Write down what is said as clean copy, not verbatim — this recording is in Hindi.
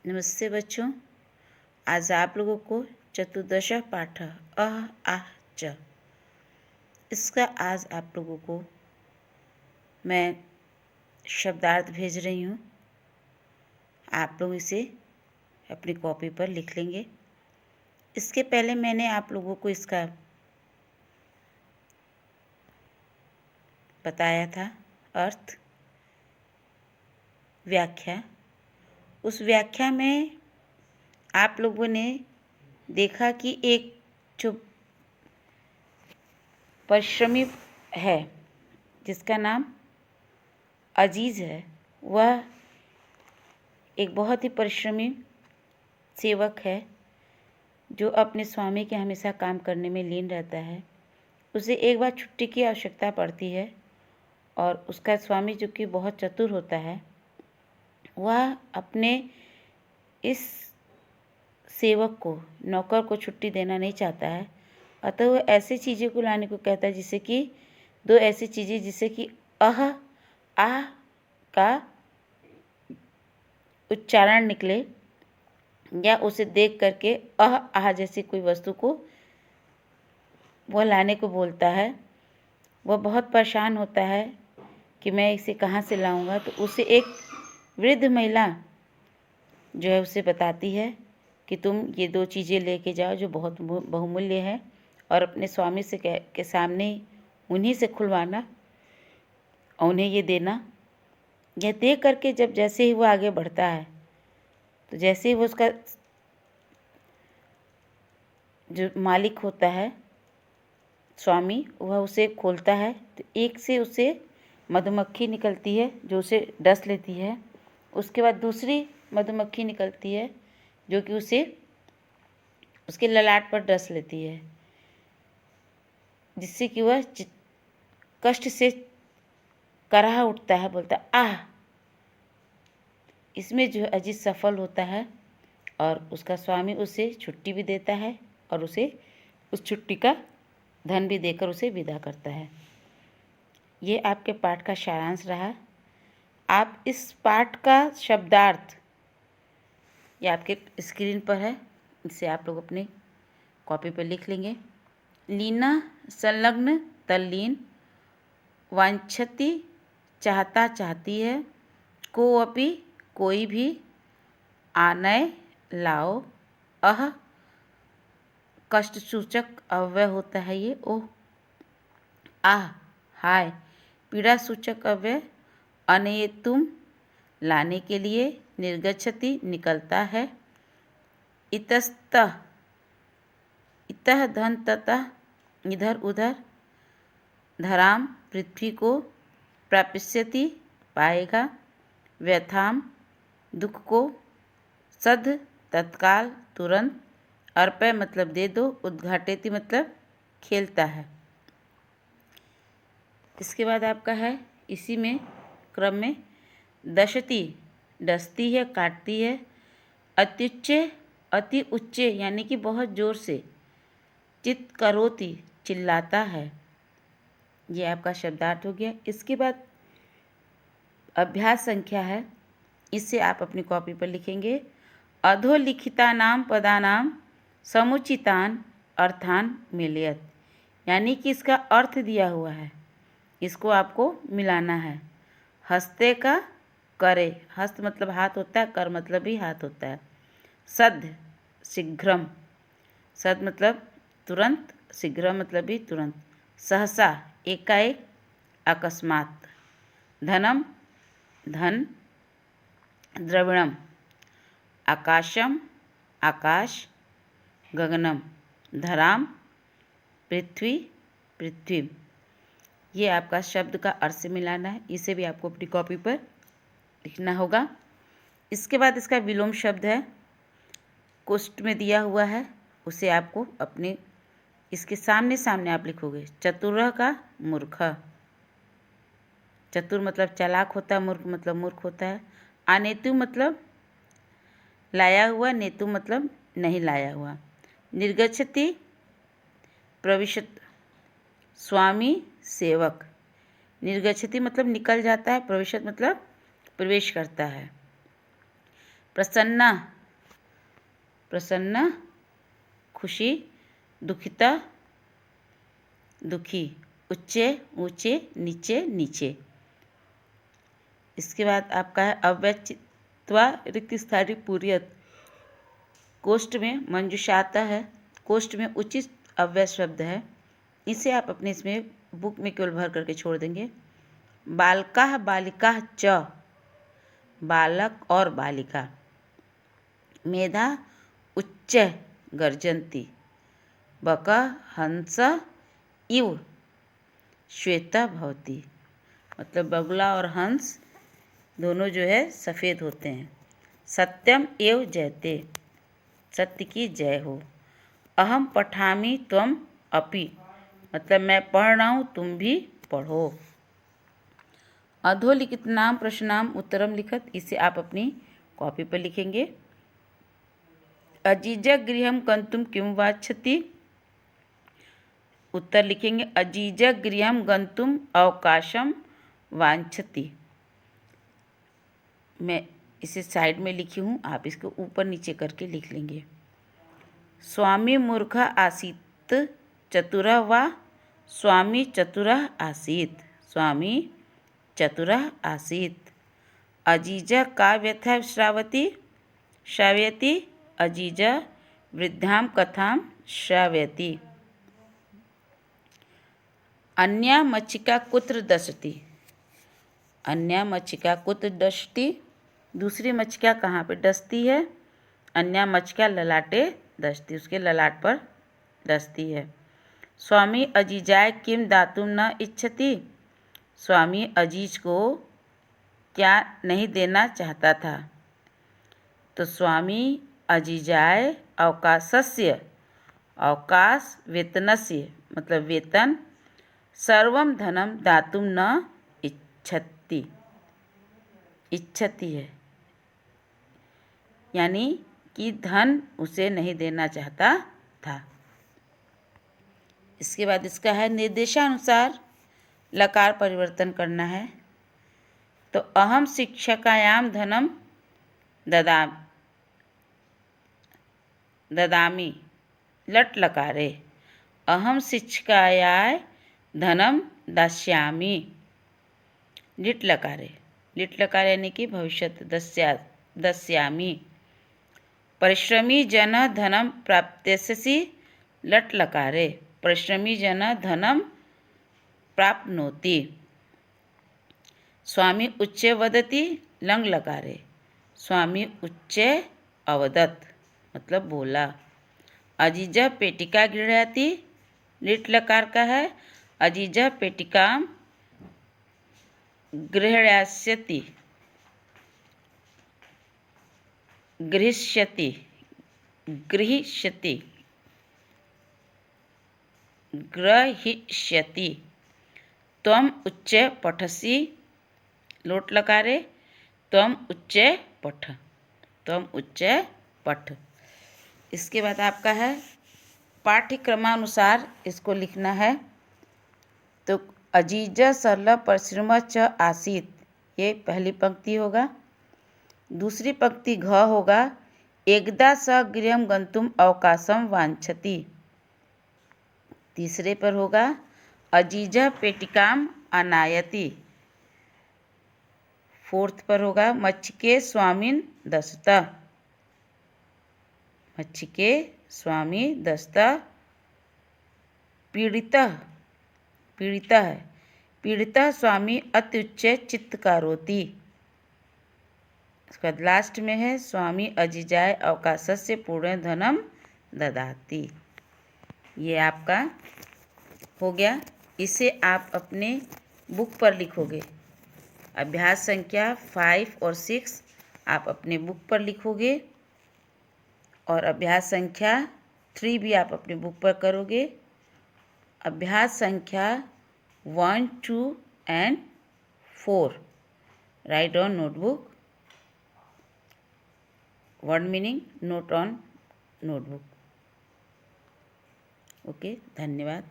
नमस्ते बच्चों। आज आप लोगों को चतुर्दश पाठ अह आह च, इसका आज आप लोगों को मैं शब्दार्थ भेज रही हूँ। आप लोग इसे अपनी कॉपी पर लिख लेंगे। इसके पहले मैंने आप लोगों को इसका बताया था अर्थ, व्याख्या। उस व्याख्या में आप लोगों ने देखा कि एक जो परिश्रमी है जिसका नाम अजीज़ है, वह एक बहुत ही परिश्रमी सेवक है जो अपने स्वामी के हमेशा काम करने में लीन रहता है। उसे एक बार छुट्टी की आवश्यकता पड़ती है और उसका स्वामी जो कि बहुत चतुर होता है, वह अपने इस सेवक को, नौकर को छुट्टी देना नहीं चाहता है। अतः वह ऐसी चीज़ों को लाने को कहता है जिससे कि दो ऐसी चीज़ें जिससे कि अह आह का उच्चारण निकले, या उसे देख करके अह आह जैसी कोई वस्तु को वह लाने को बोलता है। वह बहुत परेशान होता है कि मैं इसे कहाँ से लाऊंगा। तो उसे एक वृद्ध महिला जो है उसे बताती है कि तुम ये दो चीज़ें लेके जाओ जो बहुत बहुमूल्य है, और अपने स्वामी से के सामने उन्हीं से खुलवाना और उन्हें ये देना। यह देख करके जब जैसे ही वो आगे बढ़ता है, तो जैसे ही वो उसका जो मालिक होता है स्वामी, वह उसे खोलता है तो एक से उसे मधुमक्खी निकलती है जो उसे डस लेती है। उसके बाद दूसरी मधुमक्खी निकलती है जो कि उसे उसके ललाट पर डस लेती है, जिससे कि वह कष्ट से कराह उठता है, बोलता आह। इसमें जो अजीत सफल होता है और उसका स्वामी उसे छुट्टी भी देता है और उसे उस छुट्टी का धन भी देकर उसे विदा करता है। ये आपके पाठ का सारांश रहा। आप इस पाठ का शब्दार्थ ये आपके स्क्रीन पर है, इसे आप लोग अपने कॉपी पर लिख लेंगे। लीना संलग्न तल्लीन, वांछति चाहता चाहती है, कोअपि कोई भी, आनय लाओ, अह कष्ट सूचक अव्यय होता है ये ओह, आह हाय पीड़ा सूचक अव्यय, अनयेतुम लाने के लिए, निर्गच्छति निकलता है, इतस्तः इतः धन ततः इधर उधर, धराम पृथ्वी को, प्राप्स्यति पाएगा, व्यथाम दुख को, सध तत्काल तुरंत, अर्पय मतलब दे दो, उद्घाटेति मतलब खेलता है। इसके बाद आपका है इसी में क्रम में दशति डसती है, काटती है, अत्युच्चे अति उच्चे यानी कि बहुत ज़ोर से, चित करोति चिल्लाता है। ये आपका शब्दार्थ हो गया। इसके बाद अभ्यास संख्या है, इससे आप अपनी कॉपी पर लिखेंगे। अधोलिखितानां पदानां समुचितान अर्थान मिलयत, यानी कि इसका अर्थ दिया हुआ है, इसको आपको मिलाना है। हस्ते का करे, हस्त मतलब हाथ होता है, कर मतलब भी हाथ होता है। सद्ध शीघ्रम, सद मतलब तुरंत, शीघ्र मतलब भी तुरंत। सहसा एकाएक, अकस्मात। धनम धन, द्रविणम आकाशम आकाश, गगनम धराम पृथ्वी पृथ्वी। ये आपका शब्द का अर्थ से मिलाना है, इसे भी आपको अपनी कॉपी पर लिखना होगा। इसके बाद इसका विलोम शब्द है, कोष्ठ में दिया हुआ है, उसे आपको अपने इसके सामने सामने आप लिखोगे। चतुर का मूर्ख, चतुर मतलब चालाक होता है, मूर्ख मतलब मूर्ख होता है। अनेतु मतलब लाया हुआ, नेतु मतलब नहीं लाया हुआ। निर्गच्छति प्रविशत, स्वामी सेवक, निर्गच्छति मतलब निकल जाता है, प्रविशत मतलब प्रवेश करता है। प्रसन्ना, प्रसन्न खुशी, दुखिता दुखी, उच्चे ऊंचे, नीचे नीचे। इसके बाद आपका है अव्यक्तित्वा रिक्त स्थायी पूर्यत। कोष्ठ में मंजुषाता है, कोष्ठ में उचित अव्यय शब्द है, इसे आप अपने इसमें बुक में केवल भर करके छोड़ देंगे। बालका बालिका च, बालक और बालिका। मेधा उच्च गर्जन्ति, बक हंस इव श्वेता भवती, मतलब बगुला और हंस दोनों जो है सफ़ेद होते हैं। सत्यम एव जयते, सत्य की जय हो। अहम पठामि त्वम अपि, मतलब मैं पढ़ रहा हूँ तुम भी पढ़ो। अधोलिखित नाम प्रश्नाम उत्तरम लिखत, इसे आप अपनी कॉपी पर लिखेंगे। अजीजा गृहम गंतुम किम वाच्छति, उत्तर लिखेंगे अजीजा गृहम गंतुम अवकाशम वांछति। मैं इसे साइड में लिखी हूँ, आप इसको ऊपर नीचे करके लिख लेंगे। स्वामी मूर्ख आसीत् चतुरः वा, स्वामी चतुरः आसीत्, स्वामी चतुरः आसीत्। अजीजा का व्यथा श्रावति, श्रावयति, अजीजा वृद्धां कथां श्रावयति। अन्या मच्छिका कुत्र दशति, अन्या मच्छिका कुत्र दशति, दूसरी मच्छिका कहाँ पे डसती है। अन्या मच्छिका ललाटे दसती, उसके ललाट पर डसती है। स्वामी अजीजाय किम दातुम न इच्छति, स्वामी अजीज को क्या नहीं देना चाहता था। तो स्वामी अजीजाय अवकाशस्य, अवकाश वेतनस्य मतलब वेतन, सर्वम धनम दातुम न इच्छति, इच्छति है यानी कि धन उसे नहीं देना चाहता था। इसके बाद इसका है निर्देशानुसार लकार परिवर्तन करना है। तो अहम शिक्षकायाम धनम ददामि लट लकारे, अहम शिक्षकायाय धनम दास्यामि लिट लकारे, लिट लकार यानी कि भविष्यत दस्यामि। परिश्रमी जन धनम प्राप्स्यसि लट लकारे, परिश्रमी जन धनम प्राप्नोति। स्वामी उच्चे वदति लंग लकारे, स्वामी उच्चे अवदत मतलब बोला। अजीजा पेटिका गृह्णाति, लिट लकार का है, अजीजा पेटिकाम गृह्णास्यति, गृह्ष्यति, गृह्ष्यति, ग्रहिष्यति। त्वम उच्चे पठसि लोट लकारे, त्वम उच्चे पठ, त्वम उच्चे पठ। इसके बाद आपका है पाठ्यक्रमानुसार इसको लिखना है। तो अजीजा सरल परिश्रम च आसीत, ये पहली पंक्ति होगा। दूसरी पंक्ति घ होगा, एकदा स गृहं गंतुम अवकाशम वांछति। तीसरे पर होगा अजीजा पेटिकाम आनायति। फोर्थ पर होगा मच्छिके स्वामिन दसता, मच्छिके स्वामी दसता पीड़िता, पीड़िता है, पीड़िता स्वामी अत्युच्चे चित्तकारोति। उसके बाद लास्ट में है स्वामी अजीजाय अवकाशस्य पूर्ण धनम ददाति। ये आपका हो गया। इसे आप अपने बुक पर लिखोगे। अभ्यास संख्या 5 और 6 आप अपने बुक पर लिखोगे और अभ्यास संख्या 3 भी आप अपने बुक पर करोगे। अभ्यास संख्या 1, 2 and 4 right on notebook, word meaning note on notebook. Okay, धन्यवाद।